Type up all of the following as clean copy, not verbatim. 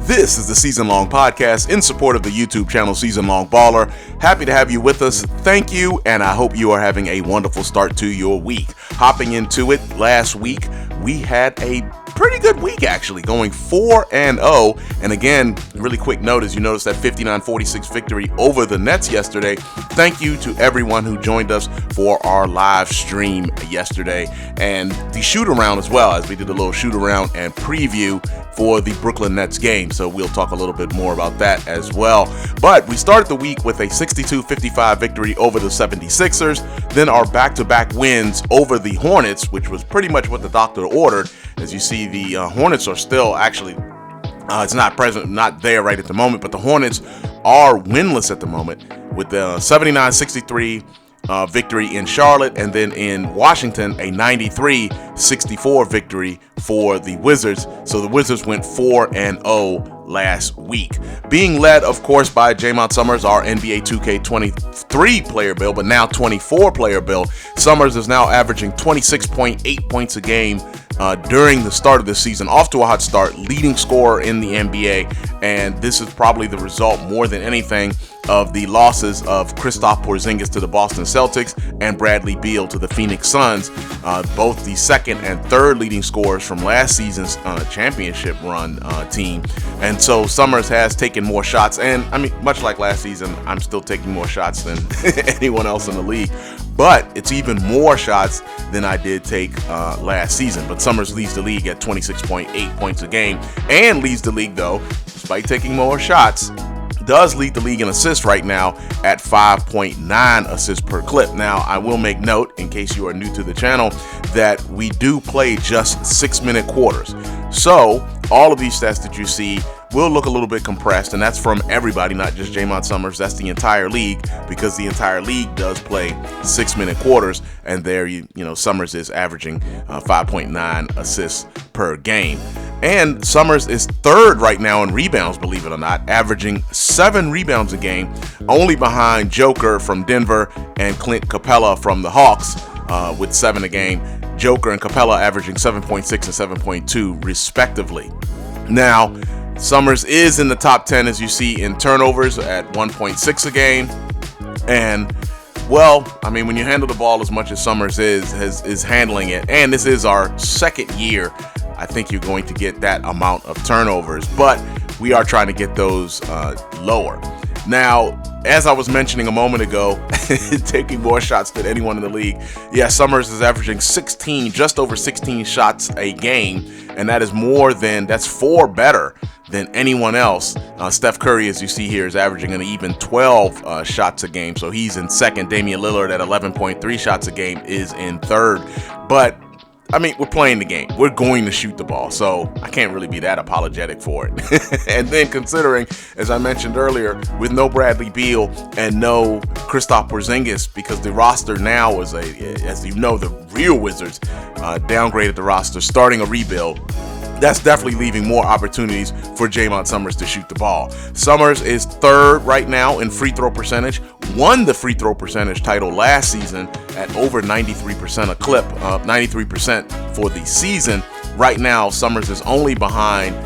This is the Season Long Podcast in support of the YouTube channel SeasonLongBaller. Happy to have you with us. Thank you, and I hope you are having a wonderful start to your week. Hopping into it, last week we had a pretty good week actually, going 4-0. And again, really quick note, as you noticed that 59-46 victory over the Nets yesterday. Thank you to everyone who joined us for our live stream yesterday and the shoot around as well, as we did a little shoot around and preview for the Brooklyn Nets game. So we'll talk a little bit more about that as well. But we started the week with a 62-55 victory over the 76ers. Then our back-to-back wins over the Hornets, which was pretty much what the doctor ordered. As you see, the Hornets are still actually, it's not there right at the moment, but the Hornets are winless at the moment with the 79-63 victory in Charlotte, and then in Washington, a 93-64 victory for the Wizards. So the Wizards went 4-0 last week, being led, of course, by Jaymont Summerz, our NBA 2K23 player bill, but now 24 player bill. Summerz is now averaging 26.8 points a game during the start of the season, off to a hot start, leading scorer in the NBA, and this is probably the result more than anything of the losses of Kristaps Porzingis to the Boston Celtics and Bradley Beal to the Phoenix Suns, both the second and third leading scorers from last season's championship run team. And so Summerz has taken more shots, and I mean, much like last season, I'm still taking more shots than anyone else in the league, but it's even more shots than I did take last season. But Summerz leads the league at 26.8 points a game, and leads the league, though, despite taking more shots, does lead the league in assists right now at 5.9 assists per clip. Now, I will make note, in case you are new to the channel, that we do play just 6-minute quarters. So all of these stats that you see will look a little bit compressed, and that's from everybody, not just Jaymont Summerz. That's the entire league, because the entire league does play 6-minute quarters, and there Summerz is averaging 5.9 assists per game. And Summerz is third right now in rebounds, believe it or not, averaging 7 rebounds a game, only behind Joker from Denver and Clint Capella from the Hawks with 7 a game. Joker and Capella averaging 7.6 and 7.2 respectively. Now, Summerz is in the top 10, as you see, in turnovers at 1.6 a game. And, well, I mean, when you handle the ball as much as Summerz is handling it, and this is our second year, I think you're going to get that amount of turnovers, but we are trying to get those lower. Now, as I was mentioning a moment ago, taking more shots than anyone in the league. Yeah, Summerz is averaging just over 16 shots a game, and that's 4 better than anyone else. Steph Curry, as you see here, is averaging an even 12 shots a game, so he's in second. Damian Lillard at 11.3 shots a game is in third. But I mean, we're playing the game. We're going to shoot the ball, so I can't really be that apologetic for it. And then considering, as I mentioned earlier, with no Bradley Beal and no Kristaps Porzingis, because the roster now is as you know, the real Wizards downgraded the roster, starting a rebuild. That's definitely leaving more opportunities for Jaymont Summerz to shoot the ball. Summerz is third right now in free throw percentage, won the free throw percentage title last season at over 93% a clip, 93% for the season. Right now, Summerz is only behind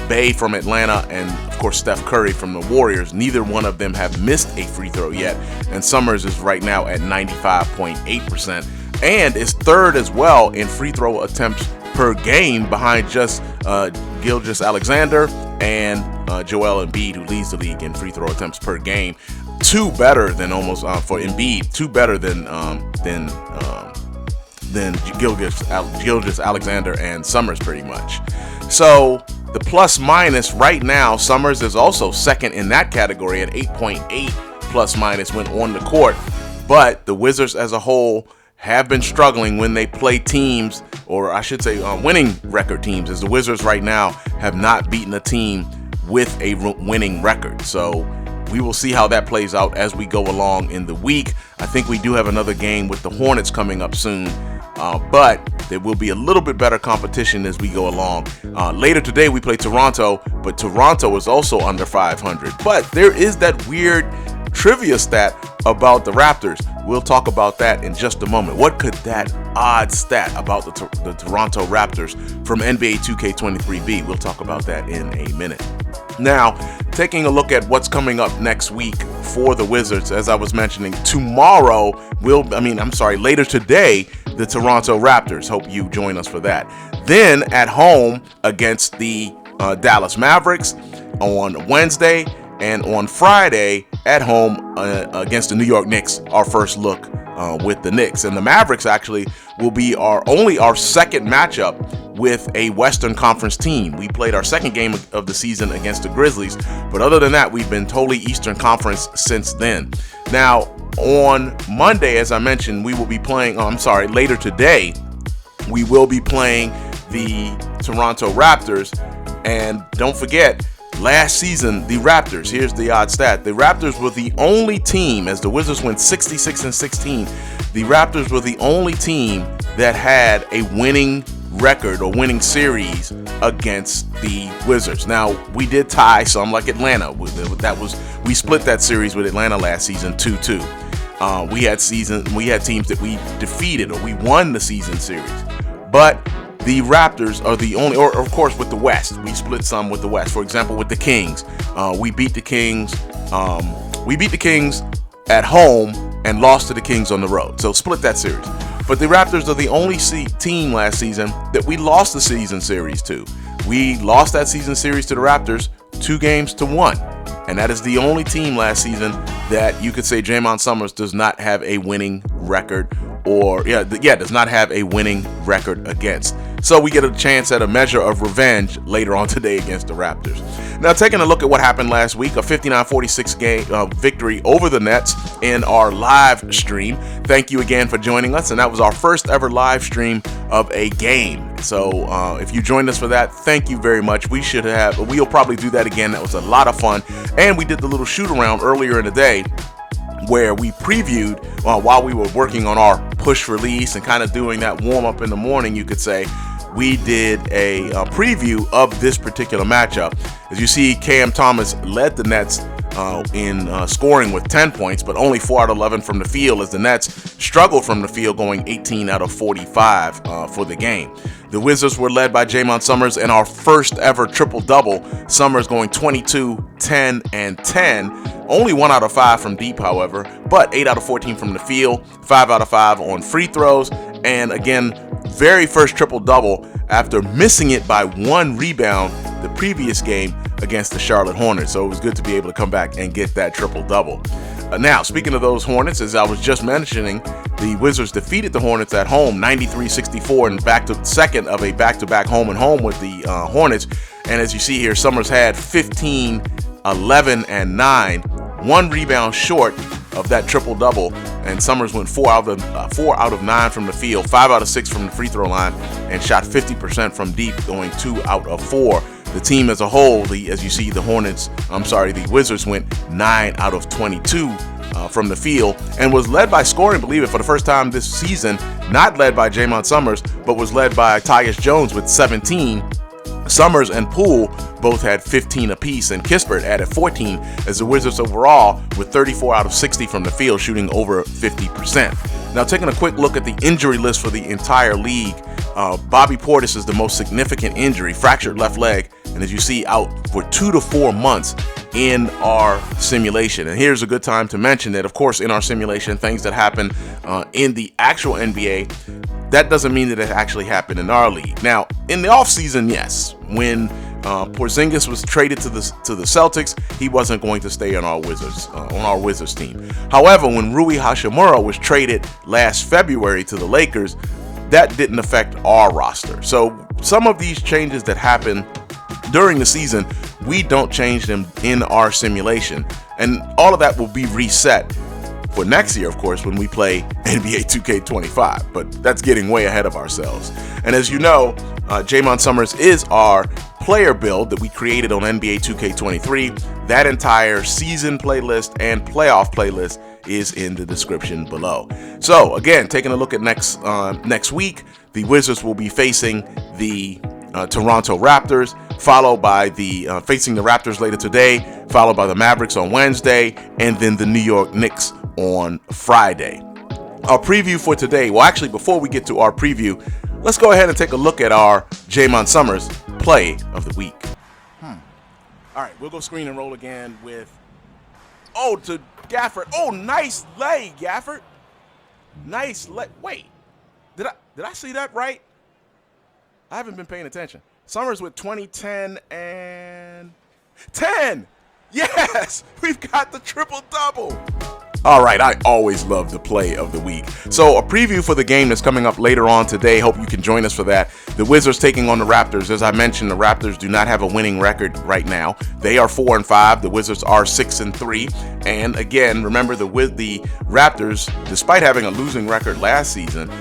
Bay from Atlanta and, of course, Steph Curry from the Warriors. Neither one of them have missed a free throw yet, and Summerz is right now at 95.8% and is third as well in free throw attempts per game, behind just Gilgeous-Alexander and Joel Embiid, who leads the league in free throw attempts per game. 2 better than for Embiid, 2 better than Gilgeous-Alexander and Summerz, pretty much. So the plus minus right now, Summerz is also second in that category at 8.8 plus minus when on the court. But the Wizards as a whole have been struggling when they play teams, or I should say winning record teams, as the Wizards right now have not beaten a team with a winning record. So we will see how that plays out as we go along in the week. I think we do have another game with the Hornets coming up soon, but there will be a little bit better competition as we go along. Later today we play Toronto, but Toronto is also under 500. But there is that weird trivia stat about the Raptors. We'll talk about that in just a moment. What could that odd stat about the Toronto Raptors from NBA 2K23 be? We'll talk about that in a minute. Now, taking a look at what's coming up next week for the Wizards, as I was mentioning, later today, the Toronto Raptors. Hope you join us for that. Then at home against the Dallas Mavericks on Wednesday, and on Friday at home against the New York Knicks, our first look with the Knicks. And the Mavericks actually will be our second matchup with a Western Conference team. We played our second game of the season against the Grizzlies, but other than that, we've been totally Eastern Conference since then. Now, on Monday, as I mentioned, we will be playing, later today, we will be playing the Toronto Raptors. And don't forget, last season, the Raptors, here's the odd stat, the Raptors were the only team, as the Wizards went 66-16, the Raptors were the only team that had a winning record or winning series against the Wizards. Now, we did tie some like Atlanta. We split that series with Atlanta last season 2-2. We had teams that we defeated or we won the season series. But the Raptors are the only, or of course with the West, we split some with the West. For example, with the Kings, we beat the Kings. We beat the Kings at home and lost to the Kings on the road. So split that series. But the Raptors are the only team last season that we lost the season series to. We lost that season series to the Raptors 2-1. And that is the only team last season that you could say Jaymont Summerz does not have a winning record does not have a winning record against. So we get a chance at a measure of revenge later on today against the Raptors. Now, taking a look at what happened last week, a 59-46 game victory over the Nets in our live stream. Thank you again for joining us, and that was our first ever live stream of a game. So if you joined us for that, thank you very much. We'll probably do that again. That was a lot of fun, and we did the little shoot around earlier in the day, where we previewed while we were working on our push release and kind of doing that warm up in the morning, you could say. We did a preview of this particular matchup. As you see, Cam Thomas led the Nets in scoring with 10 points, but only 4 out of 11 from the field, as the Nets struggled from the field, going 18 out of 45 for the game. The Wizards were led by Jaymont Summerz in our first ever triple-double. Summerz going 22, 10, and 10. Only 1 out of 5 from deep, however, but 8 out of 14 from the field, 5 out of 5 on free throws, and again, very first triple-double after missing it by 1 rebound the previous game against the Charlotte Hornets. So it was good to be able to come back and get that triple-double. Now, speaking of those Hornets, as I was just mentioning, the Wizards defeated the Hornets at home 93-64 and second of a back-to-back home and home with the Hornets. And as you see here, Summerz had 15, 11, and 9, 1 rebound short of that triple-double, and Summerz went 4 out of 9 from the field, 5 out of 6 from the free throw line, and shot 50% from deep, going 2 out of 4. The team as a whole, as you see, the Wizards went 9 out of 22 from the field, and was led by scoring, believe it, for the first time this season, not led by Jaymont Summerz, but was led by Tyus Jones with 17. Summerz and Poole both had 15 apiece, and Kispert added 14, as the Wizards overall with 34 out of 60 from the field, shooting over 50%. Now, taking a quick look at the injury list for the entire league, Bobby Portis is the most significant injury, fractured left leg, and as you see, out for 2 to 4 months in our simulation. And here's a good time to mention that, of course, in our simulation, things that happen in the actual NBA, that doesn't mean that it actually happened in our league. Now, in the offseason, yes, when Porzingis was traded to the Celtics, he wasn't going to stay on our Wizards team. However, when Rui Hachimura was traded last February to the Lakers, that didn't affect our roster. So some of these changes that happen during the season, we don't change them in our simulation, and all of that will be reset for next year, of course, when we play NBA 2K25, but that's getting way ahead of ourselves. And as you know, Jaymont Summerz is our player build that we created on NBA 2K23. That entire season playlist and playoff playlist is in the description below. So again, taking a look at next week, the Wizards will be facing the Toronto Raptors, followed by facing the Raptors later today, followed by the Mavericks on Wednesday, and then the New York Knicks on Friday. Our preview for today, well, actually, before we get to our preview, let's go ahead and take a look at our Jaymont Summerz play of the week. All right, we'll go screen and roll again with, to Gafford. Oh, nice lay, Gafford. Nice lay. Wait, did I see that right? I haven't been paying attention. Summerz with 20, 10, and 10. Yes, we've got the triple-double. All right, I always love the play of the week. So a preview for the game that's coming up later on today. Hope you can join us for that. The Wizards taking on the Raptors. As I mentioned, the Raptors do not have a winning record right now. They are 4-5. The Wizards are 6-3. And again, remember the Raptors, despite having a losing record last season,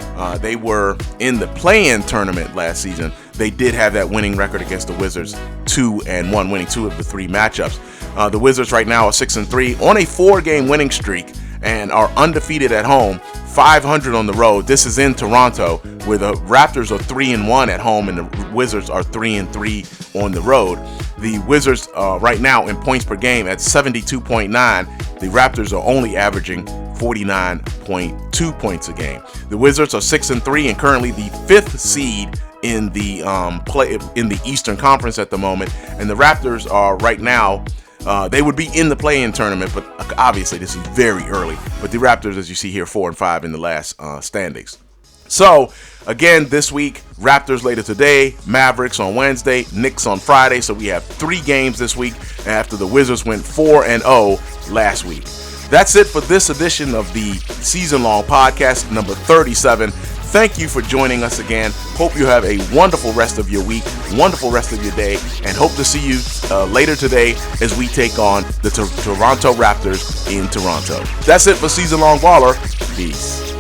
they were in the play-in tournament last season. They did have that winning record against the Wizards, 2-1, winning 2 of the 3 matchups. The Wizards right now are 6-3 on a 4-game winning streak and are undefeated at home, 500 on the road. This is in Toronto, where the Raptors are 3-1 at home and the Wizards are 3-3 on the road. The Wizards right now in points per game at 72.9. The Raptors are only averaging 49.2 points a game. The Wizards are 6-3 and currently the 5th seed in the in the Eastern Conference at the moment, and the Raptors are right now. They would be in the play-in tournament, but obviously this is very early. But the Raptors, as you see here, 4-5 in the last standings. So, again, this week, Raptors later today, Mavericks on Wednesday, Knicks on Friday. So we have 3 games this week after the Wizards went 4-0 last week. That's it for this edition of the Season Long Podcast, number 37. Thank you for joining us again. Hope you have a wonderful rest of your week, wonderful rest of your day, and hope to see you later today as we take on the Toronto Raptors in Toronto. That's it for Season Long Baller. Peace.